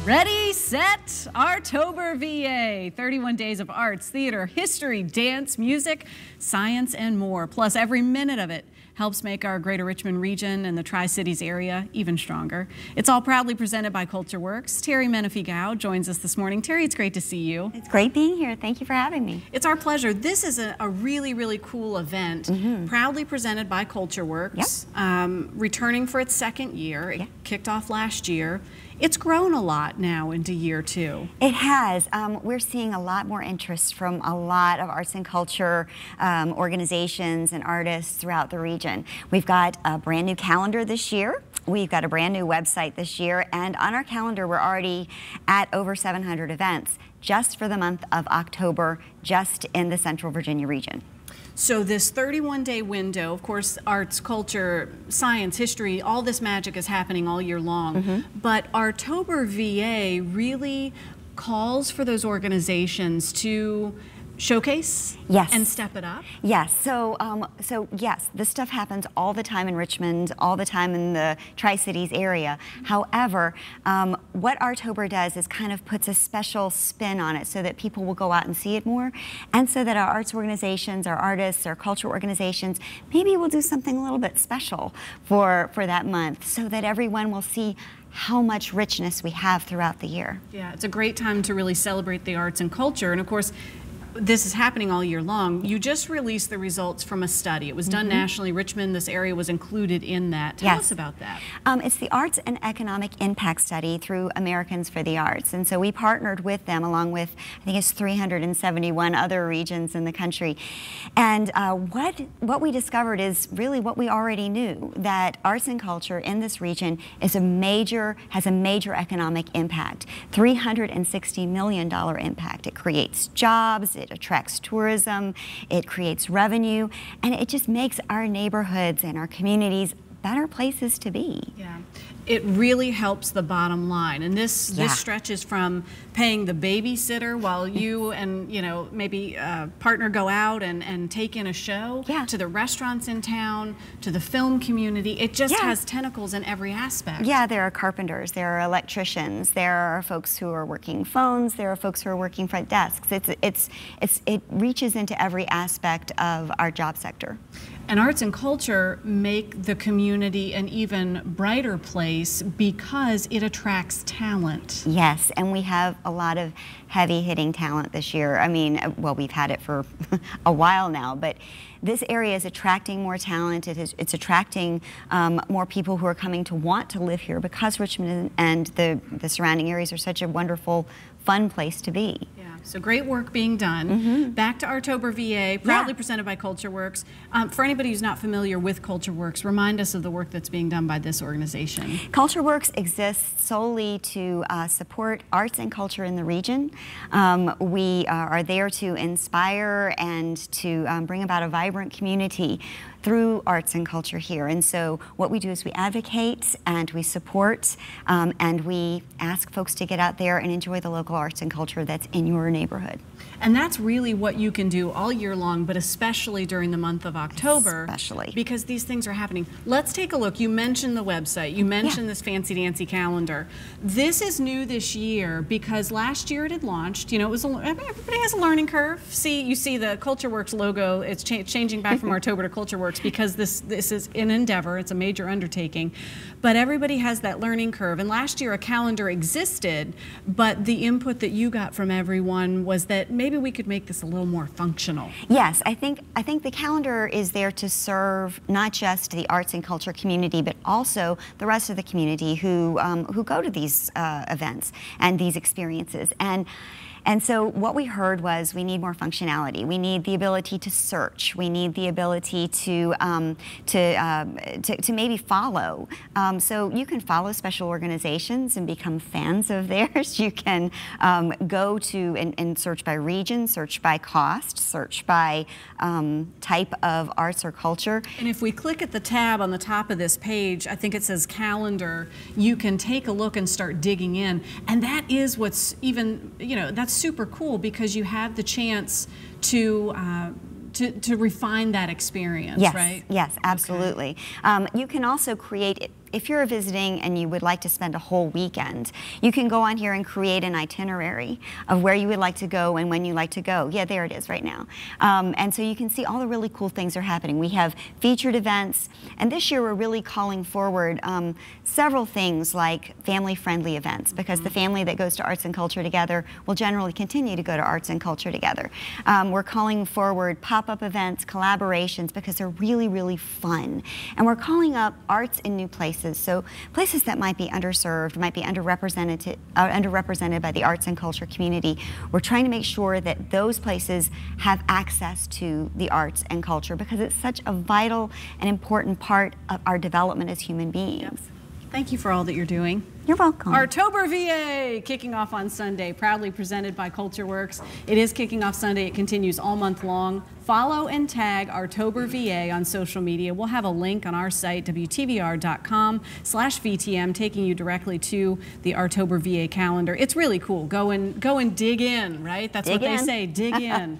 Ready, set, ArtoberVA. 31 days of arts, theater, history, dance, music, science, and more. Plus, every minute of it helps make our Greater Richmond region and the Tri-Cities area even stronger. It's all proudly presented by CultureWorks. Terry Menifee-Gow joins us this morning. Terry, it's great to see you. It's great being here. Thank you for having me. It's our pleasure. This is a really, really cool event, proudly presented by CultureWorks, returning for its second year. It kicked off last year. It's grown a lot now into year two. It has. We're seeing a lot more interest from a lot of arts and culture organizations and artists throughout the region. We've got a brand new calendar this year. We've got a brand new website this year, and on our calendar we're already at over 700 events just for the month of October, just in the Central Virginia region. So this 31-day window, of course, arts, culture, science, history, all this magic is happening all year long. But ArtoberVA really calls for those organizations to showcase and step it up? Yes. So yes, this stuff happens all the time in Richmond, all the time in the Tri-Cities area. However, what Artober does is kind of puts a special spin on it so that people will go out and see it more, and so that our arts organizations, our artists, our cultural organizations, maybe we'll do something a little bit special for that month so that everyone will see how much richness we have throughout the year. Yeah, it's a great time to really celebrate the arts and culture, and of course, this is happening all year long. You just released the results from a study. It was done nationally. Richmond, this area was included in that. Tell us about that. It's the Arts and Economic Impact Study through Americans for the Arts. And so we partnered with them along with, I think it's 371 other regions in the country. And what we discovered is really what we already knew, that arts and culture in this region is has a major economic impact, $360 million impact. It creates jobs, it attracts tourism, it creates revenue, and it just makes our neighborhoods and our communities better places to be. Yeah, it really helps the bottom line, and this stretches from paying the babysitter while you and maybe a partner go out and take in a show, to the restaurants in town, to the film community. It just has tentacles in every aspect. Yeah, there are carpenters, there are electricians, there are folks who are working phones, there are folks who are working front desks. It reaches into every aspect of our job sector. And arts and culture make the community an even brighter place because it attracts talent. Yes, and we have a lot of heavy-hitting talent this year. I mean, well, we've had it for a while now, but this area is attracting more talent. It's attracting more people who are coming to want to live here because Richmond and the surrounding areas are such a wonderful, fun place to be. Yeah, so great work being done. Back to ArtoberVA, proudly presented by CultureWorks. For anybody who's not familiar with CultureWorks, remind us of the work that's being done by this organization. CultureWorks exists solely to support arts and culture in the region. We are there to inspire and to bring about a vibrant community through arts and culture here. And so what we do is we advocate and we support and we ask folks to get out there and enjoy the local arts and culture that's in your neighborhood. And that's really what you can do all year long, but especially during the month of October. Especially. Because these things are happening. Let's take a look. You mentioned the website. You mentioned this fancy-dancy calendar. This is new this year because last year it had launched. You know, everybody has a learning curve. You see the CultureWorks logo. It's changing back from Artober to CultureWorks because this is an endeavor. It's a major undertaking. But everybody has that learning curve. And last year a calendar existed, but the input that you got from everyone was that maybe we could make this a little more functional. Yes, I think the calendar is there to serve not just the arts and culture community, but also the rest of the community who go to these events and these experiences. And so what we heard was we need more functionality. We need the ability to search. We need the ability to maybe follow. So you can follow special organizations and become fans of theirs. You can go to and search by region, search by cost, search by type of arts or culture. And if we click at the tab on the top of this page, I think it says calendar, you can take a look and start digging in. And that is what's even, that's super cool because you have the chance to refine that experience, right? Yes, absolutely. You can also create if you're visiting and you would like to spend a whole weekend, you can go on here and create an itinerary of where you would like to go and when you like to go. Yeah, there it is right now. And so you can see all the really cool things are happening. We have featured events, and this year we're really calling forward several things like family-friendly events, because the family that goes to arts and culture together will generally continue to go to arts and culture together. We're calling forward pop-up events, collaborations, because they're really, really fun. And we're calling up arts in new places, so places that might be underserved, might be underrepresented by the arts and culture community. We're trying to make sure that those places have access to the arts and culture, because it's such a vital and important part of our development as human beings. Yep. Thank you for all that you're doing. You're welcome. ArtoberVA kicking off on Sunday, proudly presented by CultureWorks. It is kicking off Sunday. It continues all month long. Follow and tag ArtoberVA on social media. We'll have a link on our site, WTVR.com/VTM, taking you directly to the ArtoberVA calendar. It's really cool. Go and dig in, right? That's what they say, dig in.